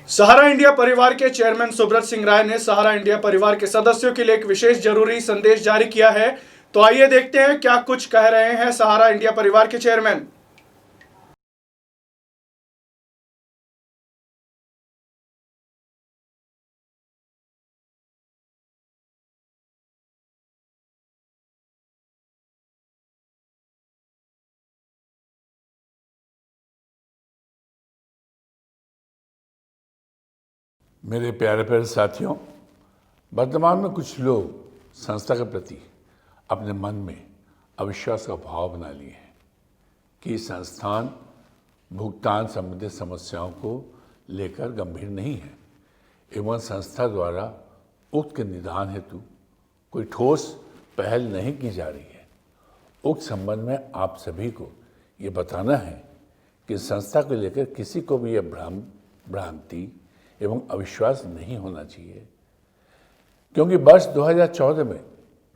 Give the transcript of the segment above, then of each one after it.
सहारा India परिवार के chairman Subrat Singh राय ने सहारा इंडिया परिवार के सदस्यों के लिए एक विशेष जरूरी संदेश जारी किया है। तो आइए देखते हैं क्या कुछ कह रहे हैं सहारा इंडिया परिवार के चेयरमैन। मेरे प्यारे प्यारे साथियों, वर्तमान में कुछ लोग संस्था के प्रति अपने मन में अविश्वास का भाव बना लिए हैं कि संस्थान भुगतान संबंधित समस्याओं को लेकर गंभीर नहीं है एवं संस्था द्वारा उक्त के निदान हेतु कोई ठोस पहल नहीं की जा रही है। उक्त संबंध में आप सभी को ये बताना है कि संस्था को लेकर किसी को भी यह भ्रांति एवं अविश्वास नहीं होना चाहिए, क्योंकि वर्ष 2014 में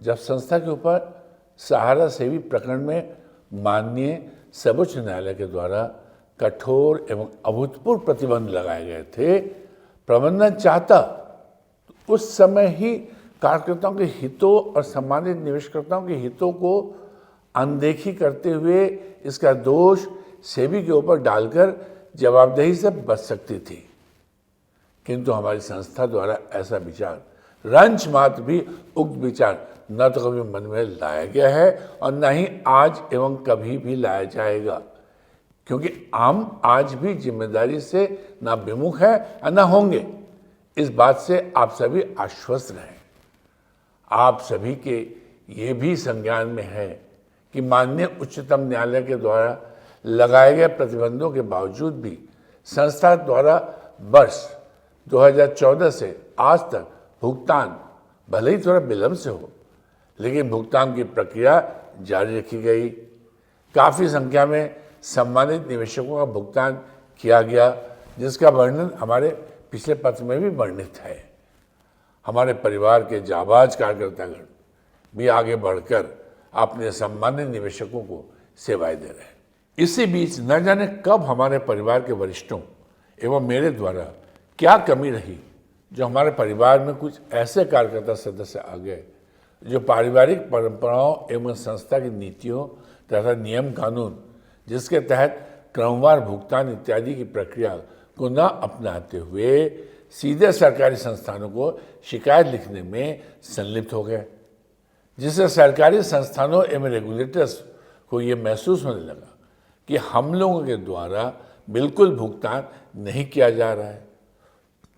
जब संस्था के ऊपर सहारा सेवी प्रकरण में माननीय सर्वोच्च न्यायालय के द्वारा कठोर एवं अभूतपूर्व प्रतिबंध लगाए गए थे, प्रबंधन चाहता तो उस समय ही कार्यकर्ताओं के हितों और सम्मानित निवेशकर्ताओं के हितों को अनदेखी करते हुए इसका दोष सेबी के ऊपर डालकर जवाबदेही से बच सकती थी। किंतु हमारी संस्था द्वारा ऐसा विचार रंच मात्र भी उक्त विचार न तो कभी मन में लाया गया है और न ही आज एवं कभी भी लाया जाएगा, क्योंकि हम आज भी जिम्मेदारी से न विमुख है और न होंगे। इस बात से आप सभी आश्वस्त रहें। आप सभी के ये भी संज्ञान में है कि माननीय उच्चतम न्यायालय के द्वारा लगाए गए प्रतिबंधों के बावजूद भी संस्था द्वारा वर्ष 2014 से आज तक भुगतान भले ही थोड़ा विलंब से हो, लेकिन भुगतान की प्रक्रिया जारी रखी गई। काफ़ी संख्या में सम्मानित निवेशकों का भुगतान किया गया, जिसका वर्णन हमारे पिछले पत्र में भी वर्णित है। हमारे परिवार के जाबाज कार्यकर्तागण भी आगे बढ़कर अपने सम्मानित निवेशकों को सेवाएं दे रहे हैं। इसी बीच न जाने कब हमारे परिवार के वरिष्ठों एवं मेरे द्वारा क्या कमी रही, जो हमारे परिवार में कुछ ऐसे कार्यकर्ता सदस्य आ गए जो पारिवारिक परंपराओं एवं संस्था की नीतियों तथा नियम कानून, जिसके तहत क्रमवार भुगतान इत्यादि की प्रक्रिया को न अपनाते हुए सीधे सरकारी संस्थानों को शिकायत लिखने में संलिप्त हो गए, जिससे सरकारी संस्थानों एवं रेगुलेटर्स को ये महसूस होने लगा कि हम लोगों के द्वारा बिल्कुल भुगतान नहीं किया जा रहा है,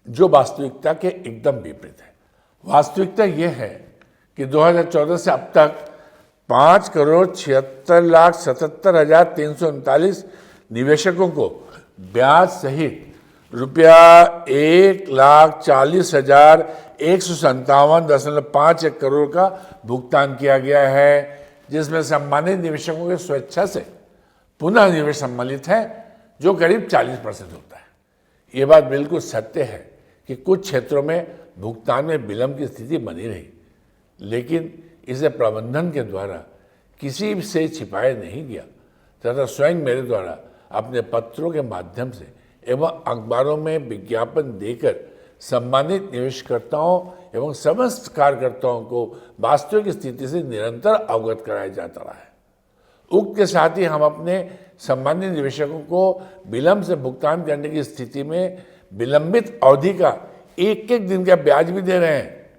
जो वास्तविकता के एकदम विपरीत है। वास्तविकता यह है कि 2014 से अब तक 5,76,77,339 निवेशकों को ब्याज सहित ₹1,40,157.51 करोड़ का भुगतान किया गया है, जिसमें सम्मानित निवेशकों के स्वेच्छा से पुनः निवेश सम्मिलित है, जो करीब 40% होता है। ये बात बिल्कुल सत्य है कि कुछ क्षेत्रों में भुगतान में विलंब की स्थिति बनी रही, लेकिन इसे प्रबंधन के द्वारा किसी से छिपाया नहीं गया तथा स्वयं मेरे द्वारा अपने पत्रों के माध्यम से एवं अखबारों में विज्ञापन देकर सम्मानित निवेशकर्ताओं एवं समस्त कार्यकर्ताओं को वास्तविक स्थिति से निरंतर अवगत कराया जाता रहा है। उक्त के साथ ही हम अपने सम्मानित निवेशकों को विलंब से भुगतान करने की स्थिति में विलंबित अवधि का एक दिन का ब्याज भी दे रहे हैं।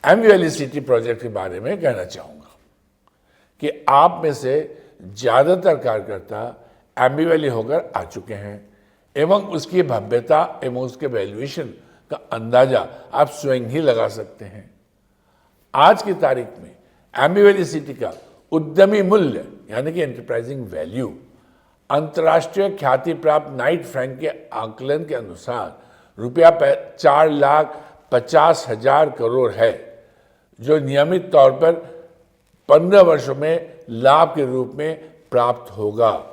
एमबीवैली सिटी प्रोजेक्ट के बारे में कहना चाहूंगा कि आप में से ज्यादातर कार्यकर्ता एमबीवैली होकर आ चुके हैं एवं उसकी भव्यता एवं उसके वैल्यूएशन का अंदाजा आप स्वयं ही लगा सकते हैं। आज की तारीख में एमबीवैली सिटी का उद्यमी मूल्य यानी कि एंटरप्राइजिंग वैल्यू अंतर्राष्ट्रीय ख्याति प्राप्त नाइट फ्रैंक के आकलन के अनुसार ₹4,50,000 करोड़ है, जो नियमित तौर पर 15 वर्षों में लाभ के रूप में प्राप्त होगा।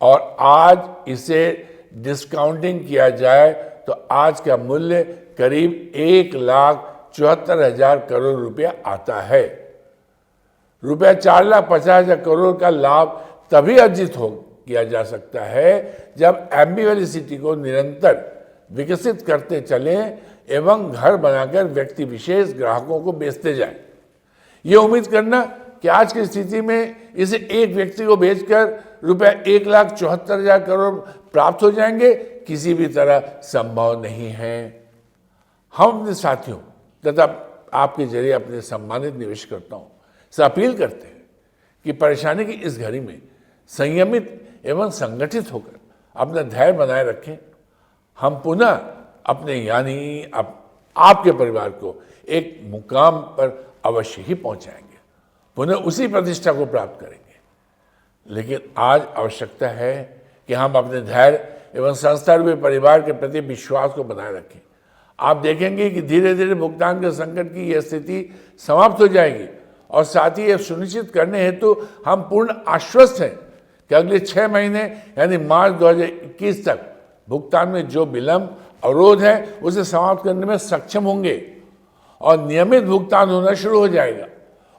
और आज इसे डिस्काउंटिंग किया जाए तो आज का मूल्य करीब 1,74,000 करोड़ रुपया आता है। ₹4,50,000 करोड़ का लाभ तभी अर्जित किया जा सकता है जब एम्बी सिटी को निरंतर विकसित करते चलें एवं घर बनाकर व्यक्ति विशेष ग्राहकों को बेचते जाएं। ये उम्मीद करना कि आज की स्थिति में इसे एक व्यक्ति को बेचकर रुपया 1,74,000 करोड़ प्राप्त हो जाएंगे, किसी भी तरह संभव नहीं है। हम अपने साथियों तथा आपके जरिए अपने सम्मानित निवेशकर्ताओं से अपील करते हैं कि परेशानी की इस घड़ी में संयमित एवं संगठित होकर अपना धैर्य बनाए रखें। हम पुनः अपने यानी आपके परिवार को एक मुकाम पर अवश्य ही पहुंचाएंगे, पुनः उसी प्रतिष्ठा को प्राप्त करेंगे। लेकिन आज आवश्यकता है कि हम अपने धैर्य एवं संस्था रूपी परिवार के प्रति विश्वास को बनाए रखें। आप देखेंगे कि धीरे धीरे भुगतान के संकट की यह स्थिति समाप्त हो जाएगी और साथ ही यह सुनिश्चित करने हेतु हम पूर्ण आश्वस्त हैं कि अगले 6 महीने यानी मार्च 2021 तक भुगतान में जो विलंब अवरोध है उसे समाप्त करने में सक्षम होंगे और नियमित भुगतान होना शुरू हो जाएगा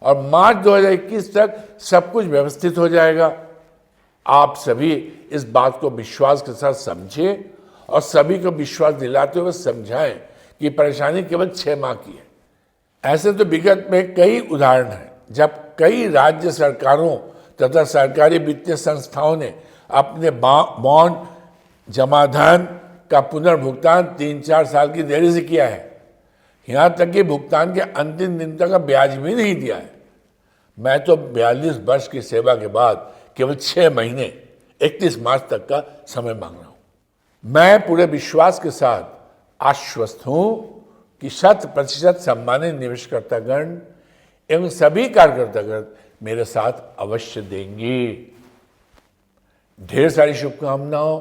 और मार्च 2021 तक सब कुछ व्यवस्थित हो जाएगा। आप सभी इस बात को विश्वास के साथ समझिए और सभी को विश्वास दिलाते हुए समझाएं कि परेशानी केवल 6 माह की है। ऐसे तो विगत में कई उदाहरण हैं जब कई राज्य सरकारों तथा सरकारी वित्तीय संस्थाओं ने अपने बॉन्ड जमाधन का पुनर्भुगतान 3-4 साल की देरी से किया है। यहाँ तक कि भुगतान के अंतिम दिन तक का ब्याज भी नहीं दिया है। मैं तो 42 वर्ष की सेवा के बाद केवल 6 महीने 31 मार्च तक का समय मांग रहा हूँ। मैं पूरे विश्वास के साथ आश्वस्त हूँ कि 100% सम्मानित निवेशकर्तागण एवं सभी कार्यकर्तागण मेरे साथ अवश्य देंगे। ढेर सारी शुभकामनाओं,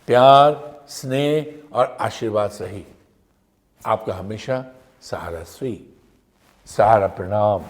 प्यार, स्नेह और आशीर्वाद सही आपका हमेशा सहारा श्री। सहारा प्रणाम।